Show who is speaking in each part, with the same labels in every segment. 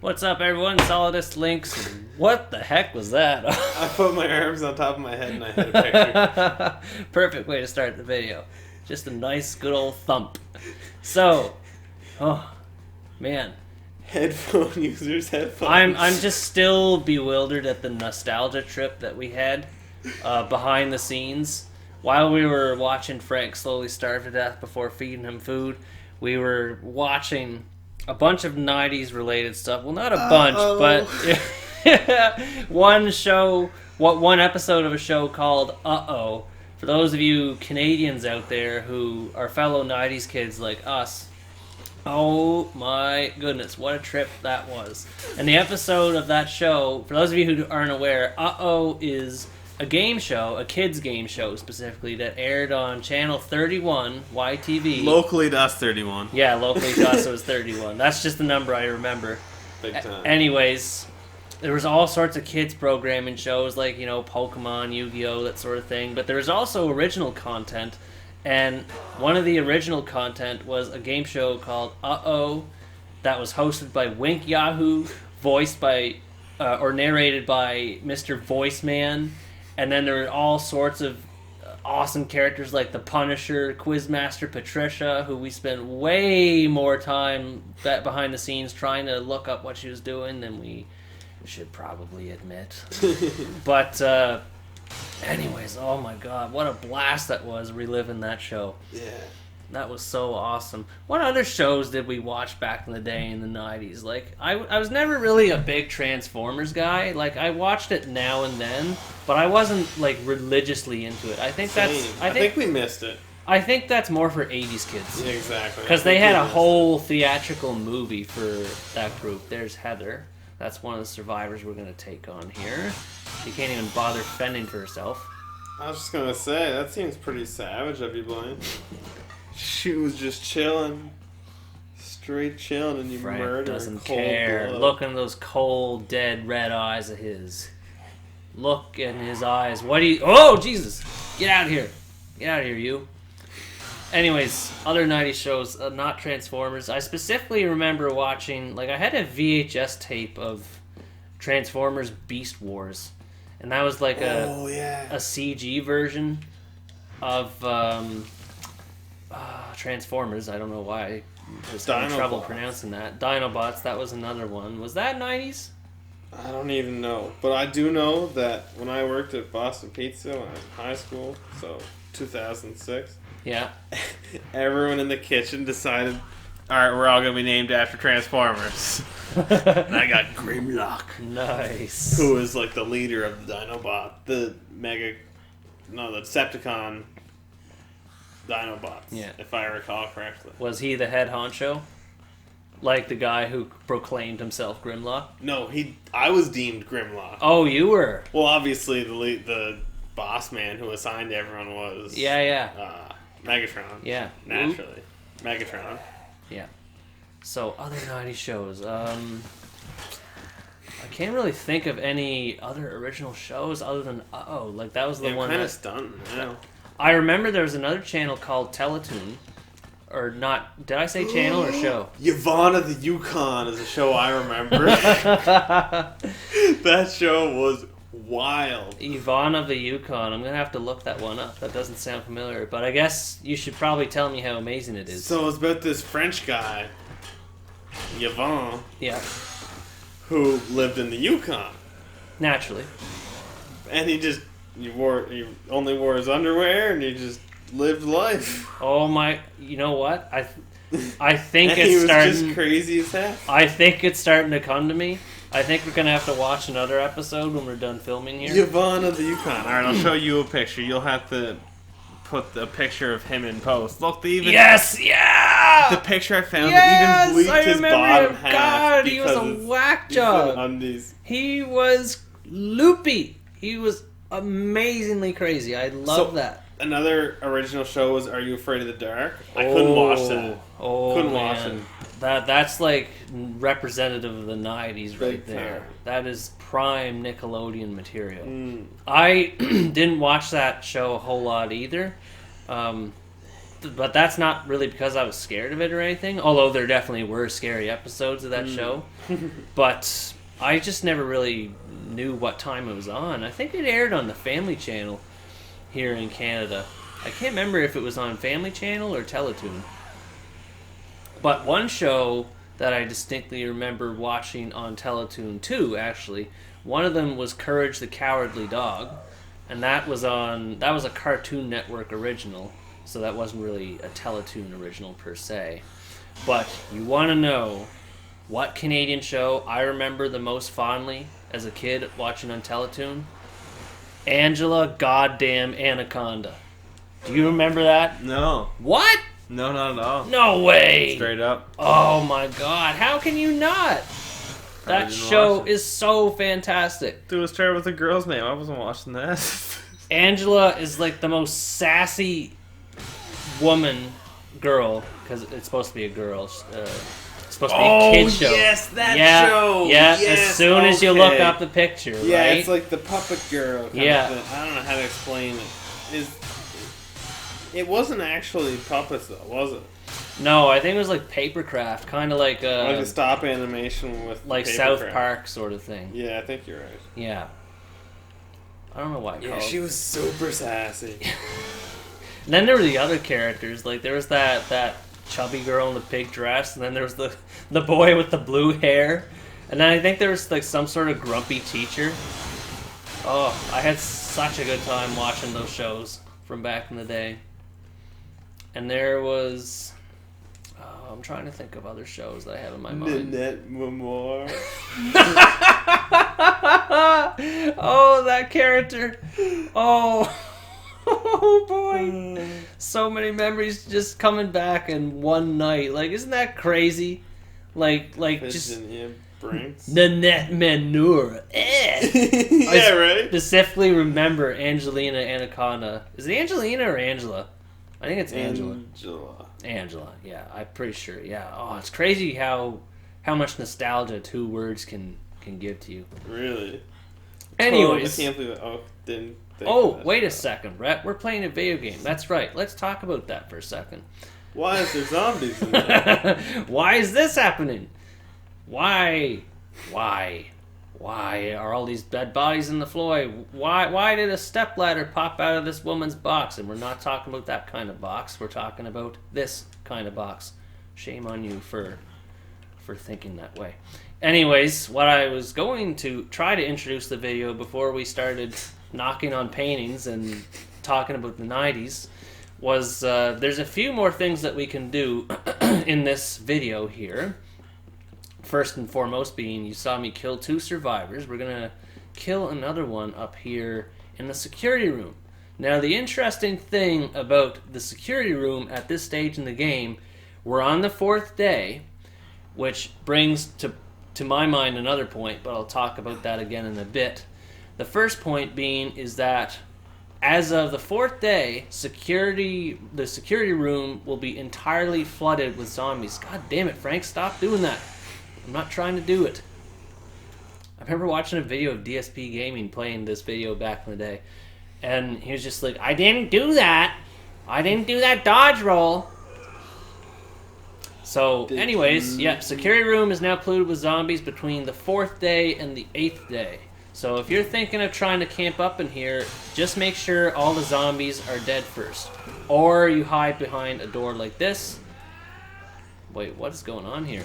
Speaker 1: What's up, everyone? Solidus Links. What the heck was that?
Speaker 2: I put my arms on top of my head and I hit a picture.
Speaker 1: Perfect way to start the video. Just a nice, good old thump. So, oh, man.
Speaker 2: Headphone users, headphones.
Speaker 1: I'm just still bewildered at the nostalgia trip that we had behind the scenes. While we were watching Frank slowly starve to death before feeding him food, we were watching a bunch of 90s related stuff. Well, not a bunch, but one episode of a show called Uh-Oh. For those of you Canadians out there who are fellow 90s kids like us, oh my goodness, what a trip that was. And the episode of that show, for those of you who aren't aware, Uh-Oh is a game show, a kids game show specifically, that aired on Channel 31, YTV.
Speaker 2: Locally to us, 31.
Speaker 1: Yeah, locally to us it was 31. That's just the number I remember.
Speaker 2: Big time.
Speaker 1: Anyways, there was all sorts of kids programming shows like, Pokemon, Yu-Gi-Oh, that sort of thing. But there was also original content. And one of the original content was a game show called Uh-Oh that was hosted by Wink Yahoo, voiced by, or narrated by Mr. Voiceman. And then there were all sorts of awesome characters like the Punisher, Quizmaster Patricia, who we spent way more time behind the scenes trying to look up what she was doing than we should probably admit. But anyways, oh my god, what a blast that was reliving that show.
Speaker 2: Yeah.
Speaker 1: That was so awesome. What other shows did we watch back in the day in the 90s? Like, I was never really a big Transformers guy. Like, I watched it now and then, but I wasn't, like, religiously into it. I think
Speaker 2: I think we missed it.
Speaker 1: I think that's more for 80s kids.
Speaker 2: Yeah, exactly.
Speaker 1: Because they had a whole theatrical movie for that group. There's Heather. That's one of the survivors we're going to take on here. She can't even bother fending for herself.
Speaker 2: I was just going to say, that seems pretty savage of you, Blaine. She was just chilling. Straight chilling, and you
Speaker 1: Frank
Speaker 2: murdered her.
Speaker 1: doesn't
Speaker 2: Cold
Speaker 1: care.
Speaker 2: blood.
Speaker 1: Look in those cold, dead, red eyes of his. Look in his eyes. What do you... Oh, Jesus! Get out of here. Get out of here, you. Anyways, other 90s shows, not Transformers. I specifically remember watching... Like, I had a VHS tape of Transformers Beast Wars. And that was like a CG version of... Transformers. I don't know why I was having trouble pronouncing that. Dinobots, that was another one. Was that 90s?
Speaker 2: I don't even know. But I do know that when I worked at Boston Pizza when I was in high school, so 2006,
Speaker 1: Yeah.
Speaker 2: everyone in the kitchen decided, alright, we're all going to be named after Transformers. And I got Grimlock.
Speaker 1: Nice.
Speaker 2: Who was like the leader of the Dinobot. The Decepticon Dinobots,
Speaker 1: Yeah.
Speaker 2: if I recall correctly.
Speaker 1: Was he the head honcho? Like the guy who proclaimed himself Grimlock?
Speaker 2: No, I was deemed Grimlock.
Speaker 1: Oh, you were?
Speaker 2: Well, obviously the boss man who assigned everyone was Megatron.
Speaker 1: Yeah.
Speaker 2: Naturally. Megatron.
Speaker 1: Yeah. So, other 90s shows. I can't really think of any other original shows other than Uh-Oh. Like, that was the one
Speaker 2: kind
Speaker 1: that...
Speaker 2: of stunned. Yeah.
Speaker 1: I remember there was another channel called Teletoon. Or not... Did I say channel or show?
Speaker 2: Yvonne of the Yukon is a show I remember. That show was wild.
Speaker 1: Yvonne of the Yukon. I'm going to have to look that one up. That doesn't sound familiar. But I guess you should probably tell me how amazing it is.
Speaker 2: So it's about this French guy, Yvonne,
Speaker 1: Yeah.
Speaker 2: who lived in the Yukon.
Speaker 1: Naturally.
Speaker 2: And he only wore his underwear and he just lived life.
Speaker 1: Oh my... You know what? I think
Speaker 2: And
Speaker 1: it's
Speaker 2: he was
Speaker 1: starting...
Speaker 2: just crazy as heck.
Speaker 1: I think it's starting to come to me. I think we're going to have to watch another episode when we're done filming here.
Speaker 2: Yvonne of the Yukon. Alright, I'll show you a picture. You'll have to put the picture of him in post. Look,
Speaker 1: Yes! Yeah!
Speaker 2: The picture I found
Speaker 1: Yes!
Speaker 2: even bleeped
Speaker 1: I
Speaker 2: his
Speaker 1: remember
Speaker 2: bottom
Speaker 1: him.
Speaker 2: half.
Speaker 1: God, he was a
Speaker 2: because
Speaker 1: whack
Speaker 2: he's in
Speaker 1: job.
Speaker 2: undies.
Speaker 1: He was loopy. He was amazingly crazy. I love that.
Speaker 2: Another original show was Are You Afraid of the Dark? I couldn't watch that. Couldn't watch it.
Speaker 1: That's like representative of the 90s right
Speaker 2: Big
Speaker 1: there.
Speaker 2: time.
Speaker 1: That is prime Nickelodeon material.
Speaker 2: Mm.
Speaker 1: I didn't watch that show a whole lot either. but that's not really because I was scared of it or anything. Although there definitely were scary episodes of that show, but I just never really knew what time it was on. I think it aired on the Family Channel here in Canada. I can't remember if it was on Family Channel or Teletoon. But one show that I distinctly remember watching on Teletoon too, actually, one of them was Courage the Cowardly Dog, and that was a Cartoon Network original, so that wasn't really a Teletoon original per se. But you want to know what Canadian show I remember the most fondly as a kid watching on Teletoon? Angela Goddamn Anaconda. Do you remember that?
Speaker 2: No.
Speaker 1: What?
Speaker 2: No, not at all.
Speaker 1: No way!
Speaker 2: Straight up.
Speaker 1: Oh my god, how can you not? That show is so fantastic.
Speaker 2: Dude, let's start with the girl's name. I wasn't watching that.
Speaker 1: Angela is like the most sassy girl, because it's supposed to be a girl. It's supposed to be a kid show.
Speaker 2: Yes, that show.
Speaker 1: Yeah,
Speaker 2: yes,
Speaker 1: as soon as you look up the picture,
Speaker 2: yeah,
Speaker 1: right?
Speaker 2: it's like the puppet girl. Kind of thing. I don't know how to explain it. It wasn't actually puppets, though, was it?
Speaker 1: No, I think it was like papercraft, kind of like
Speaker 2: a stop animation with
Speaker 1: like South Park sort of thing.
Speaker 2: Yeah, I think you're right.
Speaker 1: Yeah. I don't know why.
Speaker 2: She was super sassy.
Speaker 1: And then there were the other characters. Like there was that chubby girl in the pink dress, and then there was the boy with the blue hair, and then I think there was like some sort of grumpy teacher. Oh, I had such a good time watching those shows from back in the day. And there was... I'm trying to think of other shows that I have in my mind.
Speaker 2: Nanette Memoir.
Speaker 1: Oh, that character. Oh. Oh, boy. So many memories just coming back in one night. Like, isn't that crazy? Like just... Nanette Manure.
Speaker 2: Yeah, right?
Speaker 1: Specifically remember Angelina Anaconda. Is it Angelina or Angela? I think it's Angela. Angela, yeah, I'm pretty sure. Yeah. Oh, it's crazy how much nostalgia two words can give to you.
Speaker 2: Really?
Speaker 1: Anyways.
Speaker 2: I can't believe that. Didn't think
Speaker 1: Oh, wait a second, Brett. We're playing a video game. That's right. Let's talk about that for a second.
Speaker 2: Why is there zombies in there?
Speaker 1: Why is this happening? Why are all these dead bodies in the floor? Why did a stepladder pop out of this woman's box? And we're not talking about that kind of box. We're talking about this kind of box. Shame on you for thinking that way. Anyways, what I was going to try to introduce the video before we started knocking on paintings and talking about the 90s was there's a few more things that we can do in this video here. First and foremost being, you saw me kill 2 survivors. We're going to kill another one up here in the security room. Now, the interesting thing about the security room at this stage in the game, we're on the 4th day, which brings to my mind another point, but I'll talk about that again in a bit. The first point being is that as of the 4th day, the security room will be entirely flooded with zombies. God damn it, Frank, stop doing that. I'm not trying to do it. I remember watching a video of DSP Gaming playing this video back in the day, and he was just like, I didn't do that. I didn't do that dodge roll. So, anyways, yeah, security room is now polluted with zombies between the 4th day and the 8th day. So if you're thinking of trying to camp up in here, just make sure all the zombies are dead first. Or you hide behind a door like this. Wait, what is going on here?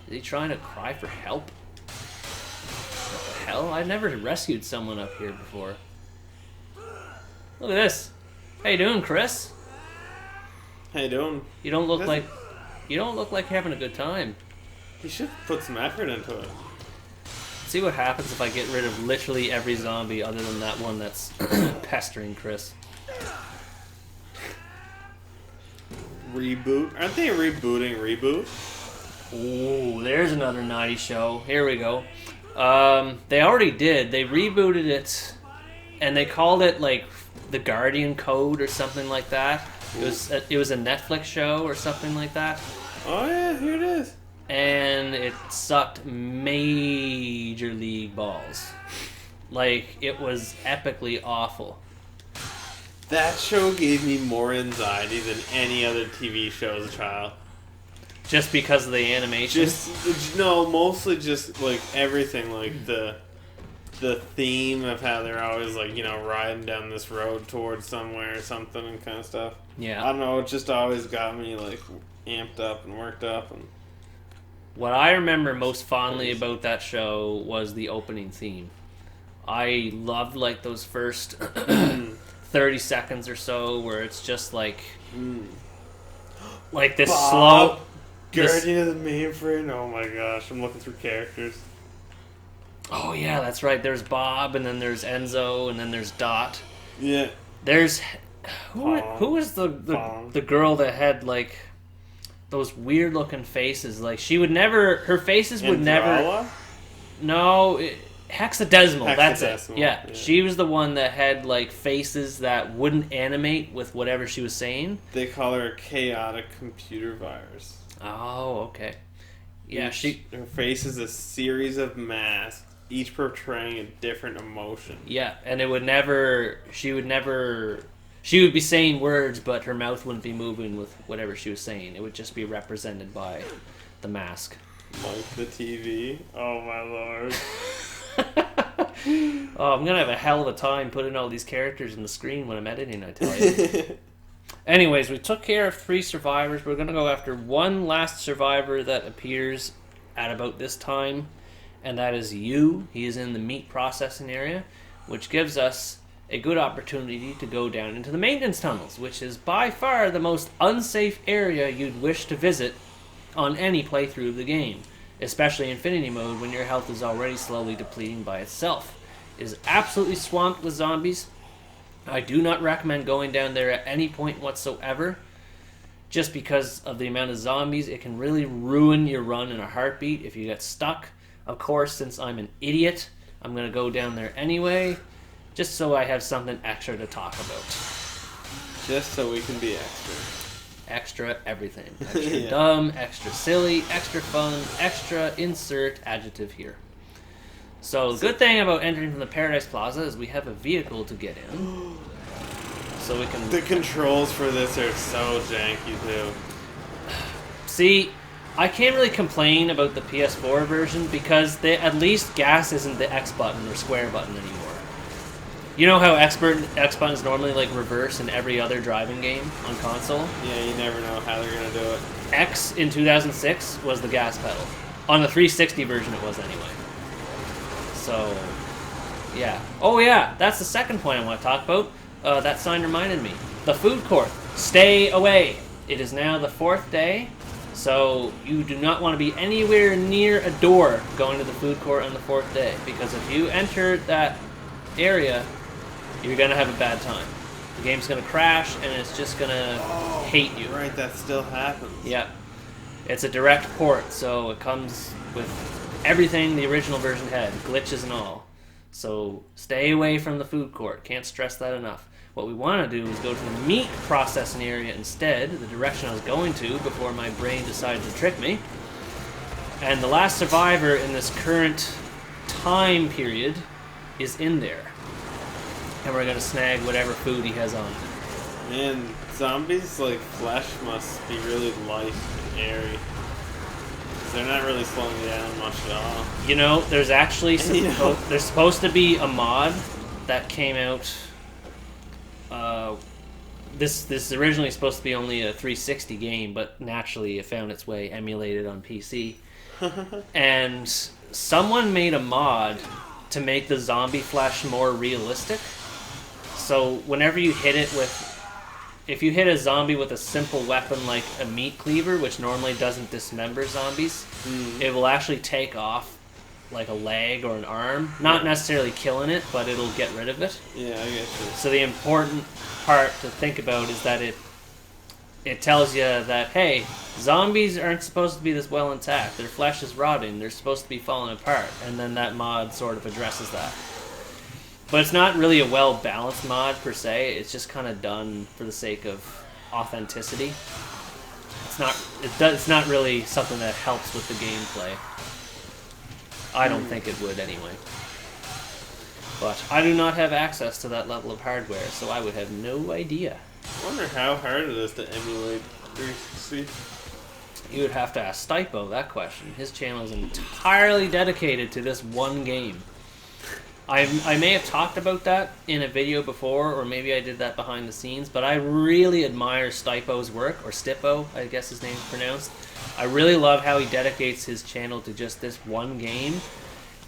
Speaker 1: Is he trying to cry for help? What the hell? I've never rescued someone up here before. Look at this. How you doing, Chris?
Speaker 2: How you doing?
Speaker 1: You don't look like you're having a good time.
Speaker 2: You should put some effort into it.
Speaker 1: See what happens if I get rid of literally every zombie other than that one that's pestering Chris.
Speaker 2: Reboot? Aren't they rebooting Reboot?
Speaker 1: Ooh, there's another 90s show. Here we go. They already did. They rebooted it, and they called it like The Guardian Code or something like that. It was a Netflix show or something like that.
Speaker 2: Oh yeah, here it is.
Speaker 1: And it sucked major league balls. Like, it was epically awful.
Speaker 2: That show gave me more anxiety than any other TV show as a child.
Speaker 1: Just because of the animation?
Speaker 2: No, mostly just like everything, like the theme of how they're always like, you know, riding down this road towards somewhere or something and kind of stuff.
Speaker 1: Yeah.
Speaker 2: I don't know, it just always got me like amped up and worked up. And
Speaker 1: what I remember most fondly about that show was the opening theme. I loved like those first 30 seconds or so where it's just like this
Speaker 2: Bob,
Speaker 1: slow
Speaker 2: Guardian of the Mainframe. Oh my gosh, I'm looking through characters.
Speaker 1: Oh yeah, that's right. There's Bob, and then there's Enzo, and then there's Dot.
Speaker 2: Yeah.
Speaker 1: There's who was the girl that had like those weird looking faces? Like she would never, her faces would never. No, hexadecimal. That's it. Yeah, she was the one that had like faces that wouldn't animate with whatever she was saying.
Speaker 2: They call her a chaotic computer virus.
Speaker 1: Oh, okay. Yeah,
Speaker 2: her face is a series of masks, each portraying a different emotion.
Speaker 1: Yeah, and it would never. She would be saying words, but her mouth wouldn't be moving with whatever she was saying. It would just be represented by the mask.
Speaker 2: Like the TV. Oh my lord.
Speaker 1: Oh, I'm gonna have a hell of a time putting all these characters in the screen when I'm editing, I tell you. Anyways, we took care of 3 survivors. We're gonna go after one last survivor that appears at about this time, and that is you. He is in the meat processing area, which gives us a good opportunity to go down into the maintenance tunnels, which is by far the most unsafe area you'd wish to visit on any playthrough of the game, especially Infinity Mode when your health is already slowly depleting by itself. It is absolutely swamped with zombies. I do not recommend going down there at any point whatsoever, just because of the amount of zombies. It can really ruin your run in a heartbeat if you get stuck. Of course, since I'm an idiot, I'm going to go down there anyway, just so I have something extra to talk about.
Speaker 2: Just so we can be extra.
Speaker 1: Extra everything. Extra dumb, extra silly, extra fun, extra insert adjective here. So the good thing about entering from the Paradise Plaza is we have a vehicle to get in. So we can...
Speaker 2: The controls for this are so janky too.
Speaker 1: See, I can't really complain about the PS4 version because at least gas isn't the X button or square button anymore. You know how X button is normally like reverse in every other driving game on console?
Speaker 2: Yeah, you never know how they're going to do it.
Speaker 1: X in 2006 was the gas pedal. On the 360 version it was anyway. So, yeah. Oh yeah, that's the second point I want to talk about. That sign reminded me. The food court. Stay away. It is now the 4th day, so you do not want to be anywhere near a door going to the food court on the 4th day, because if you enter that area, you're going to have a bad time. The game's going to crash, and it's just going to hate you.
Speaker 2: Right, that still happens.
Speaker 1: Yeah. It's a direct port, so it comes with everything the original version had, glitches and all. So stay away from the food court. Can't stress that enough. What we want to do is go to the meat processing area instead, the direction I was going to before my brain decided to trick me. And the last survivor in this current time period is in there. And we're going to snag whatever food he has on.
Speaker 2: Man, zombies, like, flesh must be really light and airy. They're not really slowing down much at all.
Speaker 1: You know, there's actually there's supposed to be a mod that came out. This is originally supposed to be only a 360 game, but naturally it found its way emulated on PC. And someone made a mod to make the zombie flesh more realistic. So whenever you hit it with... If you hit a zombie with a simple weapon like a meat cleaver, which normally doesn't dismember zombies, it will actually take off like a leg or an arm. Not necessarily killing it, but it'll get rid of it.
Speaker 2: Yeah, I get you.
Speaker 1: So the important part to think about is that it tells you that, hey, zombies aren't supposed to be this well intact. Their flesh is rotting. They're supposed to be falling apart. And then that mod sort of addresses that. But it's not really a well-balanced mod, per se. It's just kind of done for the sake of authenticity. It's not really something that helps with the gameplay. I don't think it would, anyway. But I do not have access to that level of hardware, so I would have no idea.
Speaker 2: I wonder how hard it is to emulate 360.
Speaker 1: You would have to ask Stipo that question. His channel is entirely dedicated to this one game. I may have talked about that in a video before, or maybe I did that behind the scenes, but I really admire Stipo's work, or Stipo, I guess his name's pronounced. I really love how he dedicates his channel to just this one game,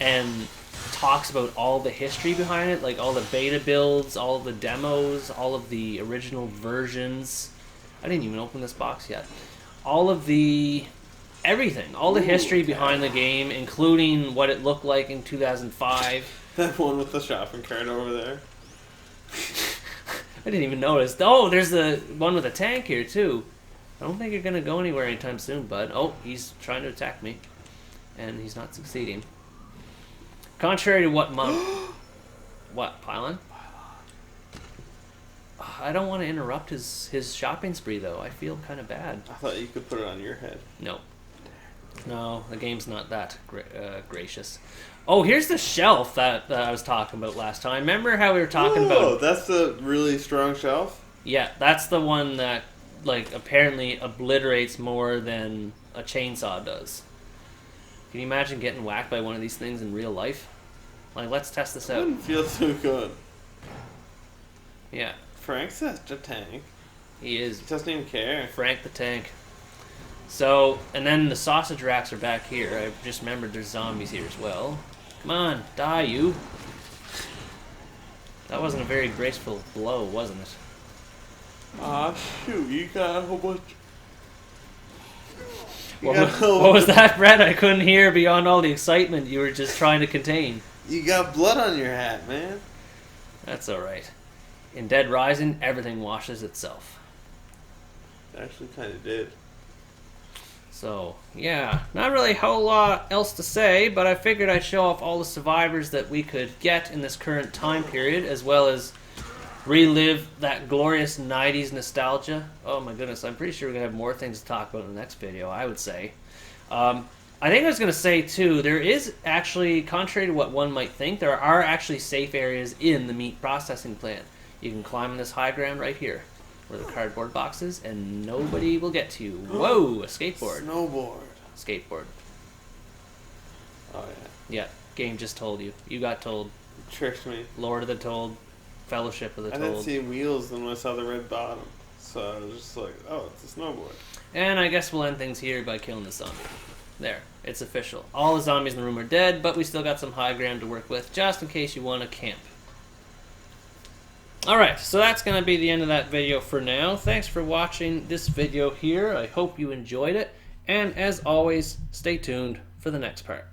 Speaker 1: and talks about all the history behind it, like all the beta builds, all of the demos, all of the original versions. I didn't even open this box yet. All of the... everything. All the history behind the game, including what it looked like in 2005.
Speaker 2: That one with the shopping cart over there.
Speaker 1: I didn't even notice. Oh, there's the one with a tank here, too. I don't think you're going to go anywhere anytime soon, bud. Oh, he's trying to attack me. And he's not succeeding. Contrary to what what, Pylon? I don't want to interrupt his shopping spree, though. I feel kind of bad.
Speaker 2: I thought you could put it on your head.
Speaker 1: No. No, the game's not that gracious. Oh, here's the shelf that I was talking about last time. Remember how we were talking about...
Speaker 2: Oh, that's the really strong shelf?
Speaker 1: Yeah, that's the one that, like, apparently obliterates more than a chainsaw does. Can you imagine getting whacked by one of these things in real life? Like, let's test this out.
Speaker 2: It wouldn't feel too good.
Speaker 1: Yeah.
Speaker 2: Frank's such a tank.
Speaker 1: He is.
Speaker 2: He doesn't even care.
Speaker 1: Frank the Tank. So, and then the sausage racks are back here. I just remembered there's zombies here as well. Come on, die, you. That wasn't a very graceful blow, wasn't it?
Speaker 2: Aw, shoot, you got a whole bunch.
Speaker 1: What was that, Brett? I couldn't hear beyond all the excitement you were just trying to contain.
Speaker 2: You got blood on your hat, man.
Speaker 1: That's alright. In Dead Rising, everything washes itself.
Speaker 2: It actually kind of did.
Speaker 1: So, yeah, not really a whole lot else to say, but I figured I'd show off all the survivors that we could get in this current time period, as well as relive that glorious 90s nostalgia. Oh my goodness, I'm pretty sure we're going to have more things to talk about in the next video, I would say. I think I was going to say, too, there is actually, contrary to what one might think, there are actually safe areas in the meat processing plant. You can climb on this high ground right here, where the cardboard box is, and nobody will get to you. Whoa, a skateboard.
Speaker 2: Snowboard.
Speaker 1: Skateboard.
Speaker 2: Oh,
Speaker 1: Yeah, game just told you. You got told.
Speaker 2: You tricked me.
Speaker 1: Lord of the Told. Fellowship of the
Speaker 2: I
Speaker 1: Told.
Speaker 2: didn't see wheels when I saw the red bottom. So I was just like, oh, it's a snowboard.
Speaker 1: And I guess we'll end things here by killing the zombie. There, it's official. All the zombies in the room are dead, but we still got some high ground to work with, just in case you want to camp. Alright, so that's going to be the end of that video for now. Thanks for watching this video here. I hope you enjoyed it. And as always, stay tuned for the next part.